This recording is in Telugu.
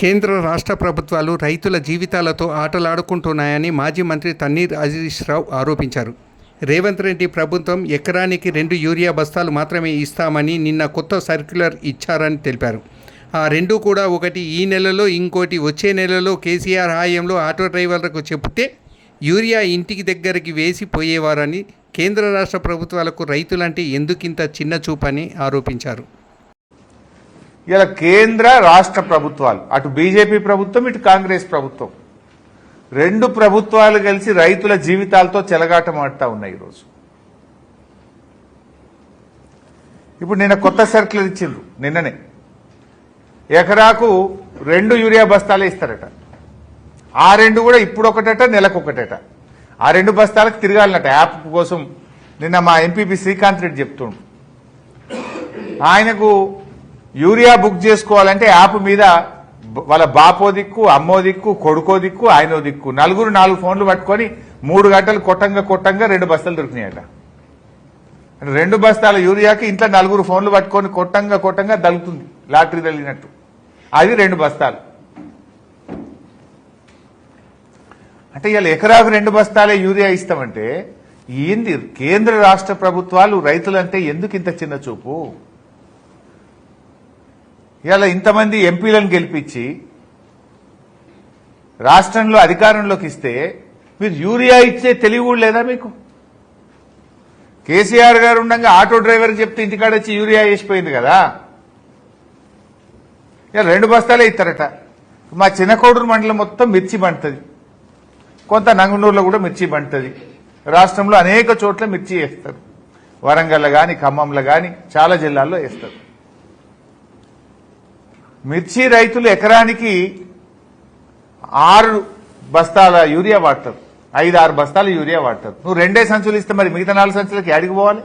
కేంద్ర రాష్ట్ర ప్రభుత్వాలు రైతుల జీవితాలతో ఆటలాడుకుంటున్నాయని మాజీ మంత్రి తన్నీర్ హరీష్ రావు ఆరోపించారు. రేవంత్ రెడ్డి ప్రభుత్వం ఎకరానికి 2 యూరియా బస్తాలు మాత్రమే ఇస్తామని నిన్న కొత్త సర్క్యులర్ ఇచ్చారని తెలిపారు. ఆ 2 కూడా ఒకటి ఈ నెలలో, ఇంకోటి వచ్చే నెలలో కేసీఆర్ హయాంలో ఆటో డ్రైవర్లకు చెబితే యూరియా ఇంటికి దగ్గరికి వేసి పోయేవారని, కేంద్ర రాష్ట్ర ప్రభుత్వాలకు రైతులంటే ఎందుకింత చిన్న చూపని ఆరోపించారు. ఇలా కేంద్ర రాష్ట్ర ప్రభుత్వాలు, అటు బీజేపీ ప్రభుత్వం, ఇటు కాంగ్రెస్ ప్రభుత్వం, 2 ప్రభుత్వాలు కలిసి రైతుల జీవితాలతో చెలగాటమాడుతూ ఉన్నాయి ఈరోజు. ఇప్పుడు నిన్న కొత్త సర్కులర్ ఇచ్చిండ్రు. నిన్ననే ఎకరాకు 2 యూరియా బస్తాలే ఇస్తారట. ఆ 2 కూడా ఇప్పుడు ఒకటట, నెలకు ఒకటట. ఆ 2 బస్తాలకు తిరగాలన్నట యాప్ కోసం. నిన్న మా ఎంపీపీ శ్రీకాంత్ రెడ్డి చెప్తుండు, ఆయనకు యూరియా బుక్ చేసుకోవాలంటే యాప్ మీద వాళ్ళ బాపో దిక్కు, అమ్మో దిక్కు, కొడుకో దిక్కు, ఆయనో దిక్కు, 4 ఫోన్లు పట్టుకొని 3 గంటలు కొట్టంగా 2 బస్తాలు దొరికినాయట. 2 బస్తాల యూరియాకి ఇంట్లో 4 ఫోన్లు పట్టుకొని కొట్టంగా దలుగుతుంది, లాటరీ తగిలినట్టు. అది 2 బస్తాలు. అంటే ఇవాళ ఎకరాకు 2 బస్తాలే యూరియా ఇస్తామంటే ఏంది? కేంద్ర రాష్ట్ర ప్రభుత్వాలు రైతులంటే ఎందుకు ఇంత చిన్న చూపు? ఇవాళ ఇంతమంది ఎంపీలను గెలిపించి రాష్ట్రంలో అధికారంలోకి ఇస్తే మీరు యూరియా ఇచ్చే తెలివి కూడా లేదా మీకు? కేసీఆర్ గారు ఉండగా ఆటో డ్రైవర్కి చెప్తే ఇంటికాడ వచ్చి యూరియా వేసిపోయింది కదా. ఇవాళ 2 బస్తాలే ఇస్తారట. మా చిన్నకోడూరు మండలం మొత్తం మిర్చి పండుతుంది, కొంత నంగనూరులో కూడా మిర్చి పండుతుంది. రాష్ట్రంలో అనేక చోట్ల మిర్చి వేస్తారు. వరంగల్ కానీ, ఖమ్మంలో కానీ చాలా జిల్లాల్లో వేస్తారు. మిర్చి రైతులు ఎకరానికి 6 బస్తాల యూరియా వాడతారు, 5-6 బస్తాల యూరియా వాడతారు. నువ్వు 2 సంచులు ఇస్తే మరి మిగతా 4 సంచులకి అడిగి పోవాలి.